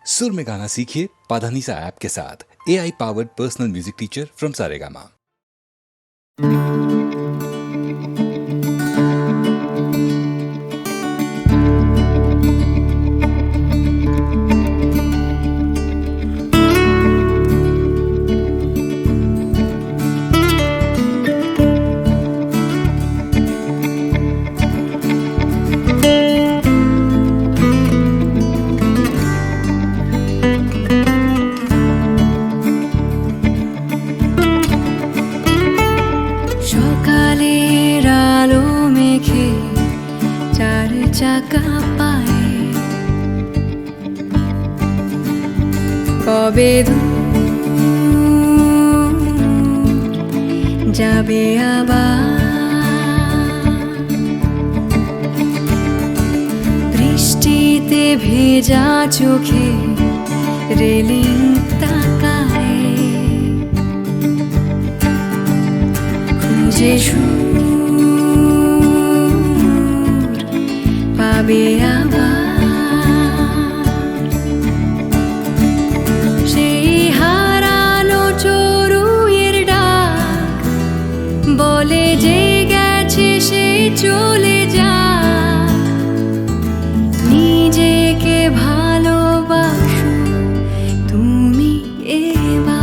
सुर में गाना सीखिए पाधानीसा ऐप के साथ। AI powered personal music teacher from Saregama. সকালের আলো মেঘে চার চাকা পায়ে কবে দূর যাবে আবার, বৃষ্টিতে ভেজা চোখে রেলিং তাকায় যে সুর পাবে আবার, সেই হারানো চড়ুইয়ের ডাক বলে যে গেছে সে চলে যা, নিজেকে ভালোবাসো তুমি এবার।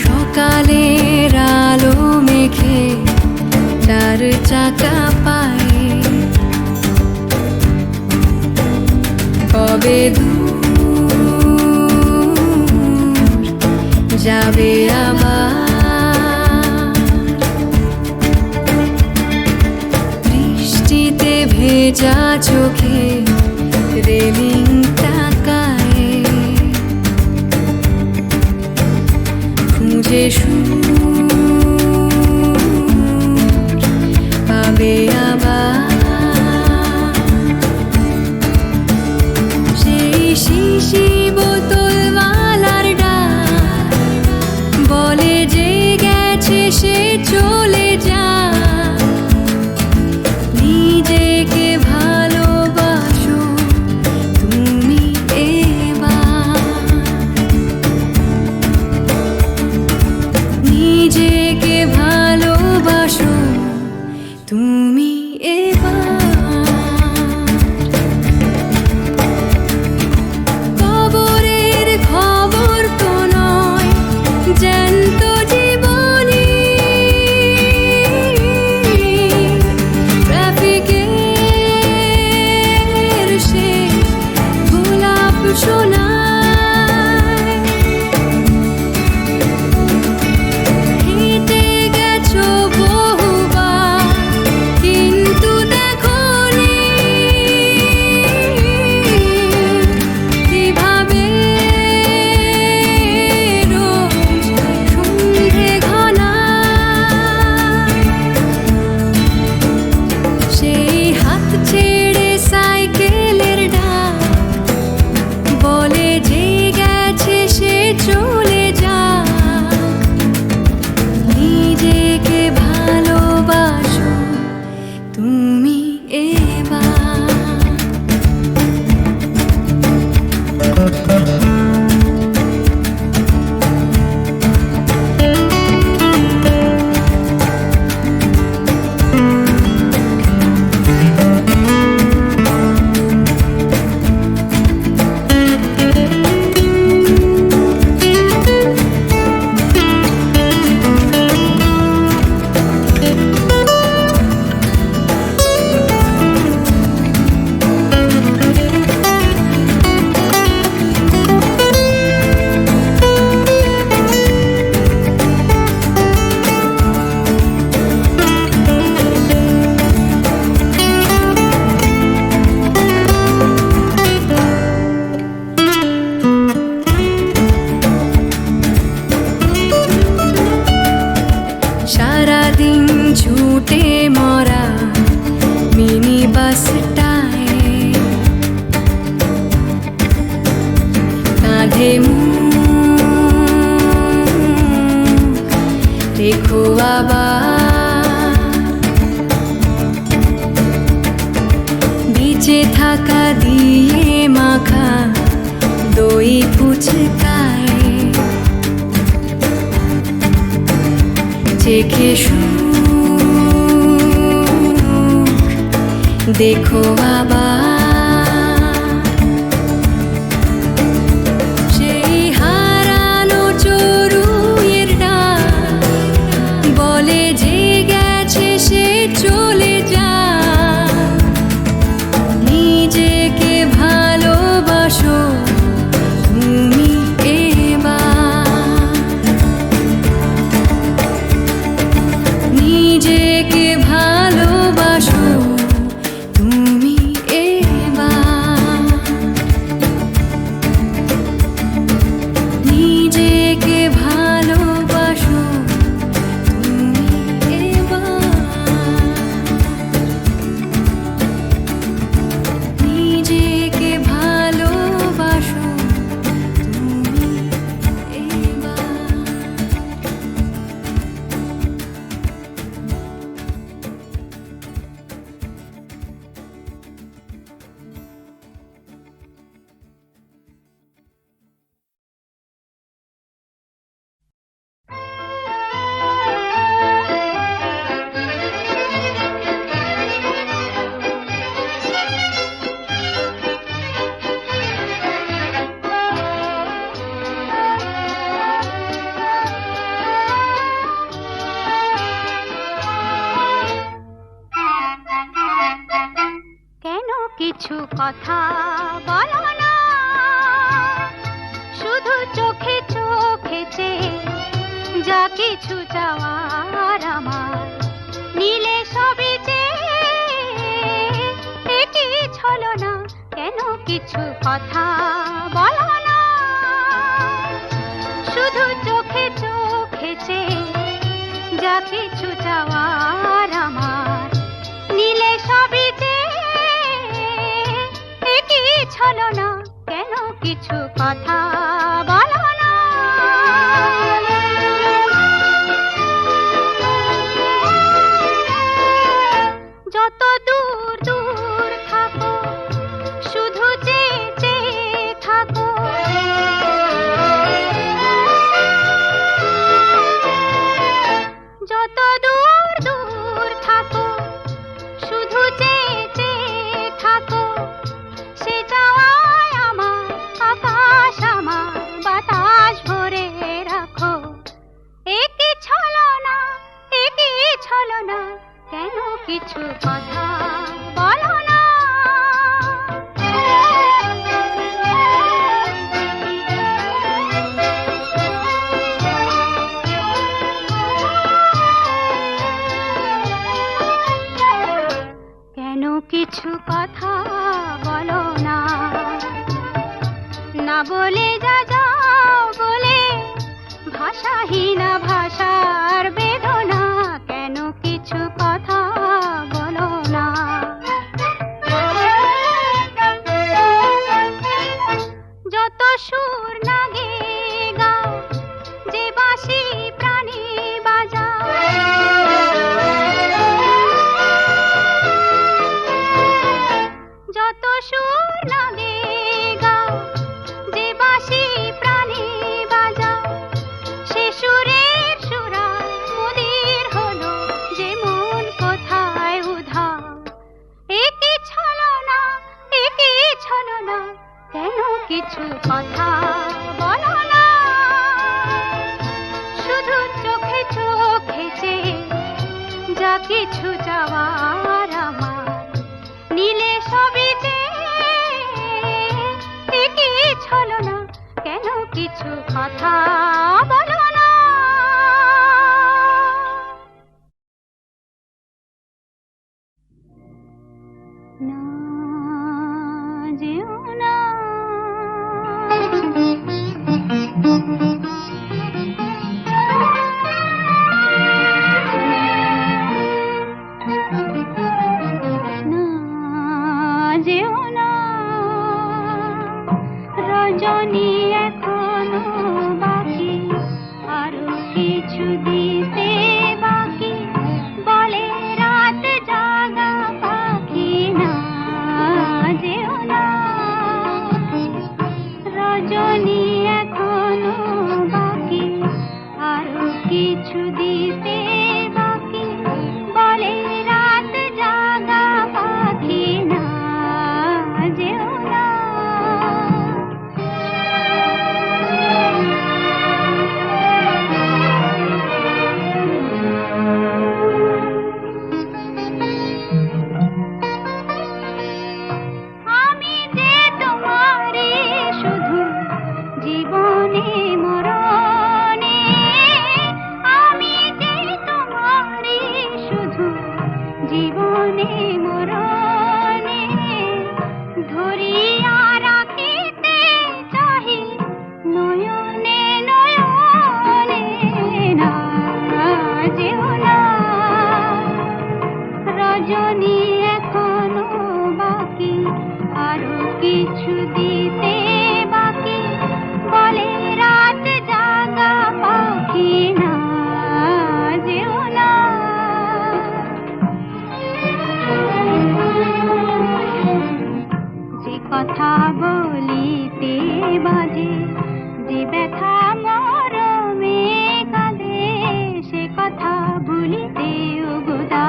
সকালের আলো মেঘে চার চাকা পায়ে কবে দূর যাবে আবার, বৃষ্টিতে ভেজা চোখে রেলিং তাকায় খুঁজে সুর পাবে আবার, সেই শিশি বোতলওয়ালার ডাক বলে যে গেছে সে চলে যা, নিজেকে ভালোবাসো সারাদিন ছুটে মরা মিনি বাসটায় কাঁধে রেখো আবার বিচে থাকা দিয়ে মাখা দই ফুচকায় চেখে দেখো আবার সেই হারানো চড়ুইয়ের ডাক বলে যে গেছে সে চলে যা নিজেকে ভালোবাসো তুমি এবার নিজেকে ভালোবাসো তুমি এবার নিজেকে ভালোবাসো তুমি এবার নিজেকে ভালোবাসো তুমি এবার কেন কিছু কথা বলো না, শুধু চোখে চোখে চেয়ে যা কিছু চাওয়ার আমার নিলে সবই চেয়ে একই ছলনা। কেন কিছু কথা বলো না, শুধু চোখে চোখে চেয়ে যা কিছু চাওয়ার আমার নিলে সবই একই ছলনা। কেন কিছু কথা বলো না, যত দূর দূর থাকো শুধু চেয়ে চেয়ে থাকো, যত দূর দূর থাকো শুধু চেয়ে চেয়ে থাকো, সে চাওয়ায় আমার আকাশ আমার বাতাস ভরে রাখো। একই ছলনা একই ছলনা, কেন কিছু কথা বলো না। কেন কিছু কথা বলো না, না বলে যা যাও বলে ভাষাহীনা ভাষার বেদনা। কেন কিছু কথা বলো না, যত সুর নাগে গাও যে বাঁশি প্রাণী বাজাও, যত সুর লাগে গাও যে বাঁশি প্রাণী বাজাও, সে সুরের সুরায় মুদির হলো যে মন কোথায় উধাও। একই ছলনা একই ছলনা, কেন কিছু কথা বলো না, শুধু চোখে চোখে চেয়ে যা কিছু চাওয়ার আমার নিলে সবই একই ছলনা। কেন কিছু কথা বলো না। না যেও না, যেও না রজনী এখনো বাকি আরো কিছু দিতে বাকি বলে রাত জাগা পাখি না যেও না যে কথা বলিতে বাজে যে ব্যথা মরমে কাঁদে সে কথা ভুলিতে উগদা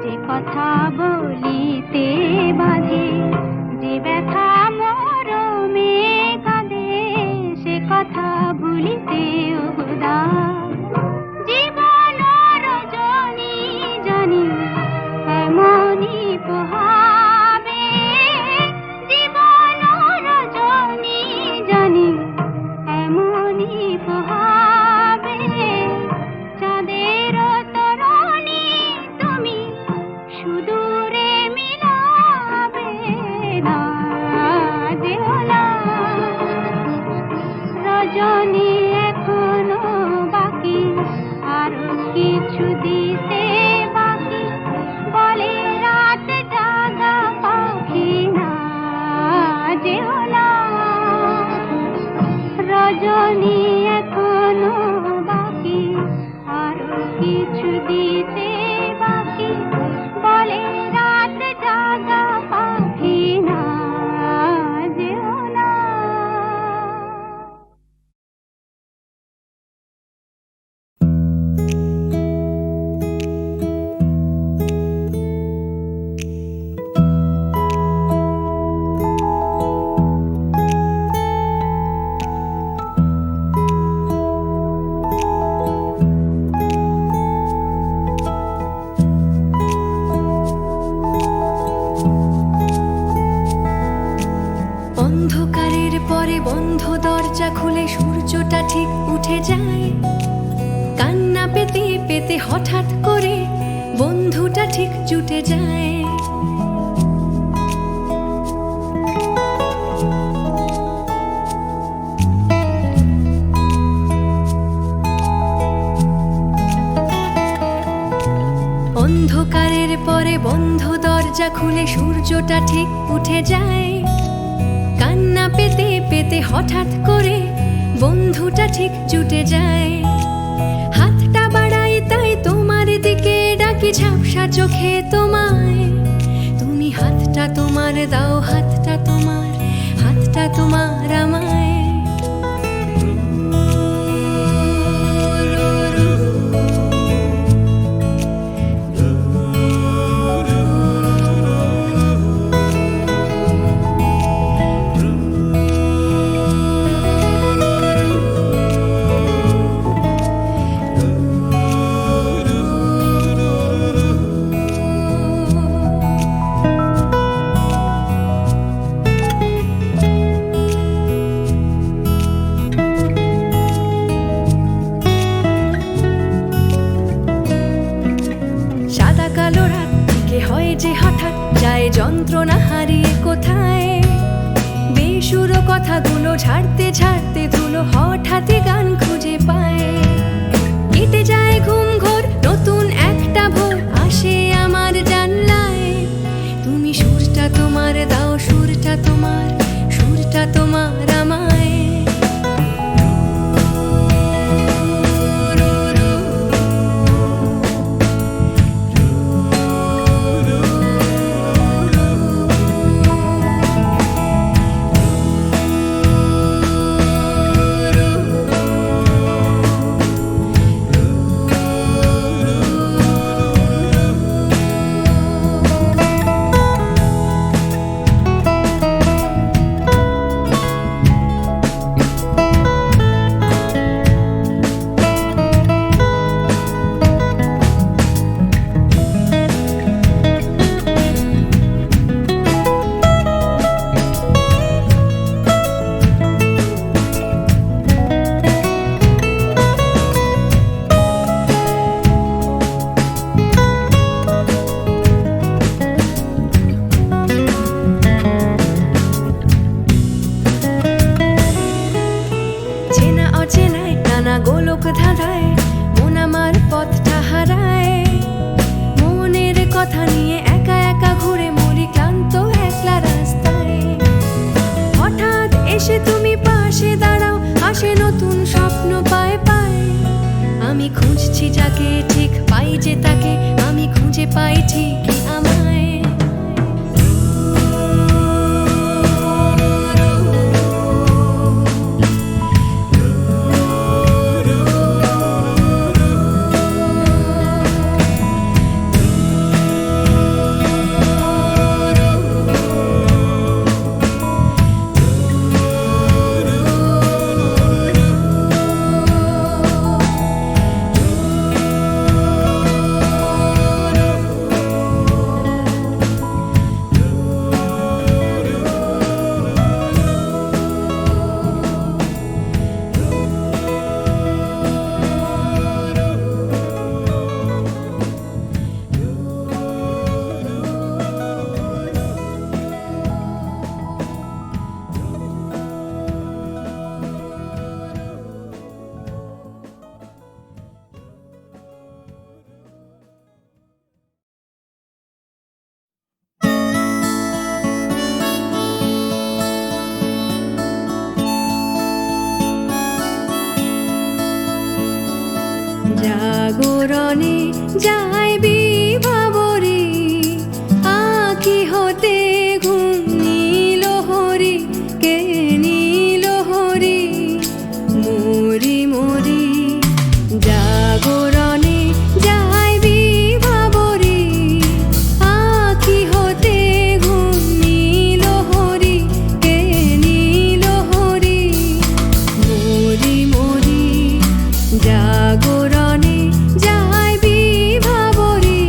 যে কথা বলিতে বাজে যে ব্যথা মরমে কাঁদে সে কথা ভুলিতে উগদা জীবন রজনী জানি এমনই পোহাবে জীবন রজনী জানি এমনই পোহাবে চাঁদের তরণী তুমি সুদূরে মিলাবে না যেও না রজনী এখনো বাকি আরো কিছু দিতে বাকি বলে রাত জাগা পাখি না যেও না রজনী এখনো বাকি আরো কিছু দিতে বাকি বলে রাত জাগা পাখি না যেও না অন্ধকারের পরে বন্ধ দরজা খুলে সূর্যটা ঠিক উঠে যায় কান্না পেতে পেতে হঠাৎ করে বন্ধুটা ঠিক জুটে যায় অন্ধকারের পরে বন্ধ দরজা খুলে সূর্যটা ঠিক উঠে যায় কান্না পেতে পেতে হঠাৎ করে বন্ধুটা ঠিক জুটে যায় হাতটা বাড়াই তাই তোমার দিকে ডাকি ঝাপসা চোখে তোমায় তুমি হাতটা তোমার দাও হাতটা তোমার আমায় যন্ত্রণা হারিয়ে কোথায় বেসুর কথাগুলো ঝাড়তে ঝাড়তে ধুলো হঠাৎই গান খুঁজে পায় কেটে যায় ঘুম ঘোর নতুন একটা ভোর আসে আমার জানলায় তুমি সুরটা তোমার দাও সুরটা তোমার আমায় অচেনায় নানা গোলক ধাঁধায় মন আমার পথটা হারায়। মনের কথা নিয়ে একা একা ঘুরে মরি ক্লান্ত একলা রাস্তায়। হঠাৎ এসে তুমি পাশে দাঁড়াও, আসে নতুন স্বপ্ন পায় পায়। আমি খুঁজছি যাকে ঠিক পাই যে তাকে, আমি খুঁজে পাই ঠিকই আমায়। জাগরণে যাই বিভাবরী, আঁখি হতে ঘুম নীল হরি, কে নীল হরি মরি মরি। জাগরণে যাই বিভাবরী, আঁখি হতে ঘুম নীল হরি, কে নীল হরি মরি মরি। জাগরণে যাই বিভাবরী।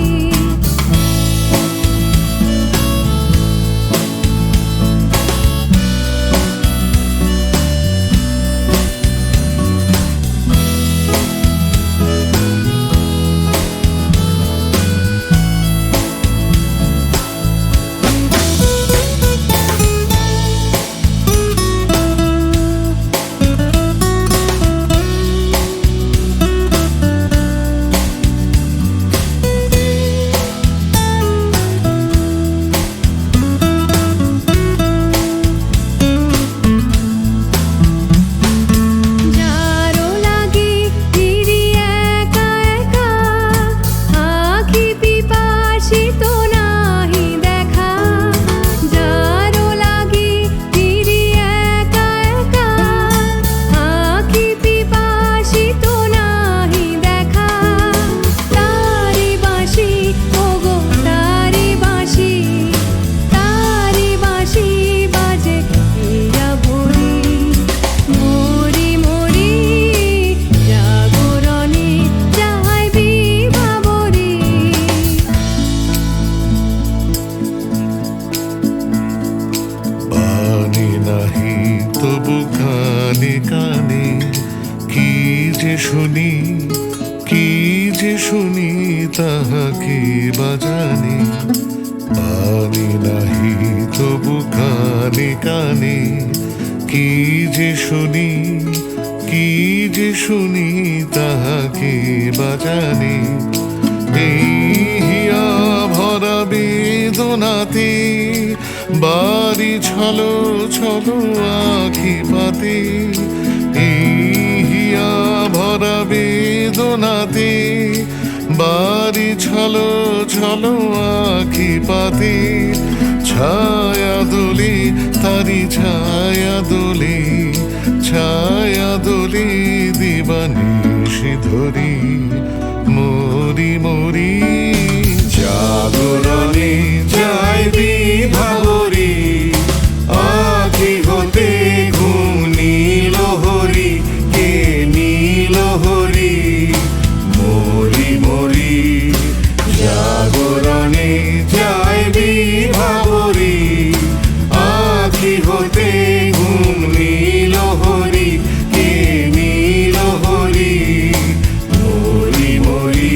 শুনি কি যে শুনি তাহাকে বাজানি, পানি নাহি তবু কানে কানে কি যে শুনি কি যে শুনি তাহাকে বাজানি। এই হিয়া ভরা বেদনাতে বাড়ি ছলো ছলো আখি পাতে, এই হিয়া ভরা বেদনাতে বাড়ি ছলো ছলো আখি পাতে। ছায়া দোলে তারি ছায়া দোলে, ছায়া দোলে দিবানিশি ধরি মরি মরি। জাগরণে যাই বিভাবরী, আখি হতে ঘুম নীল হরি, কে নীল হরি মরি মরি। জাগরণে যাই বিভাবরী, আখি হতে ঘুম নীল হরি, কে নীল হরি মরি মরি।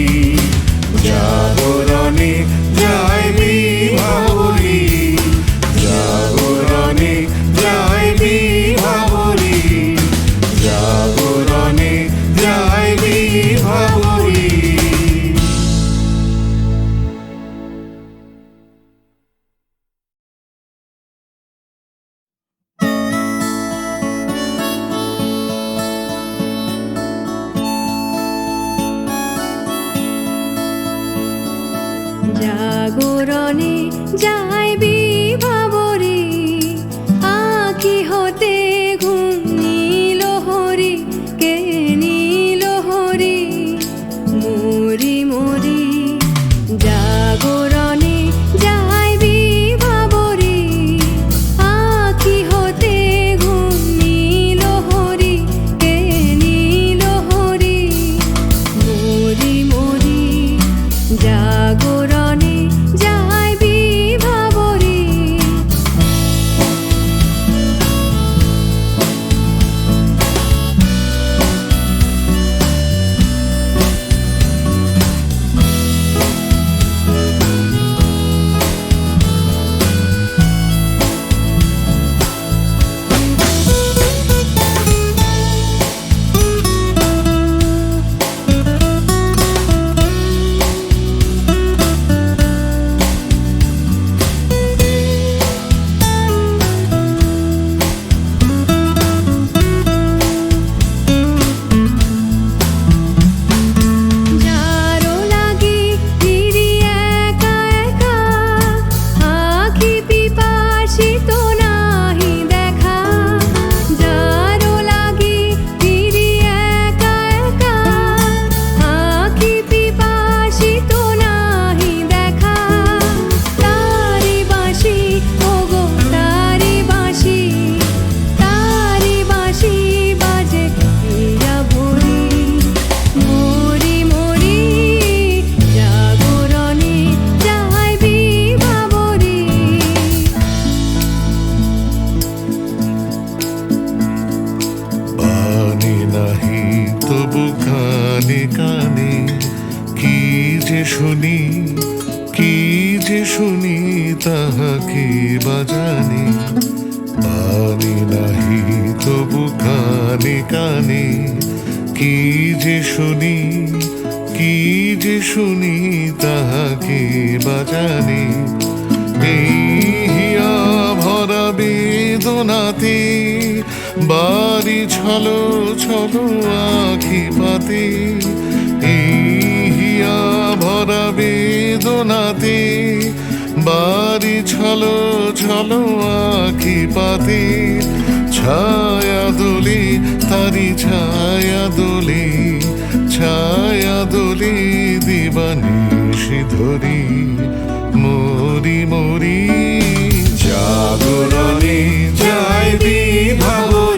যায় বিভাবরী, আঁখি হতে ঘুম নীল হরি, কে নীল হরি। মরি মরি জাগরণে যায় বিভাবরী, আঁখি হতে ঘুম নীল হরি, কে নীল হরি। মরি মরি জাগরণে যায় বিভাবরী। যারো লাগি ফিরি একা একা, আঁখি পিপাসিত নাহি দেখা। যারো লাগি ফিরি একা একা, আঁখি পিপাসিত নাহি দেখা। তারি বাঁশি ওগো তারি বাঁশি, তারি বাঁশি বাজে হইয়া ভরি। মরি মরি জাগরণে যায় বিভাবরী। বাণী নাহি তবু কানে কানে, কি যে শুনি কি যে শুনি তাহাকে বাজানে। বাণী নাহি তবু কানে কানে, কি যে শুনি কি যে শুনি তাহাকে বাজানে। এই হিয়া ভরা বেদনাতে বাড়ি ছলো ছলো আঁখি পাতে। এই হিয়া ভরা বেদনাতে বাড়ি ছলো ছলো আঁখি পাতে। ছায়া দোলে তারি ছায়া দোলে, ছায়া দোলে দিবানিশি ধরি। মরি মরি জাগরণে যায় বিভাবরী।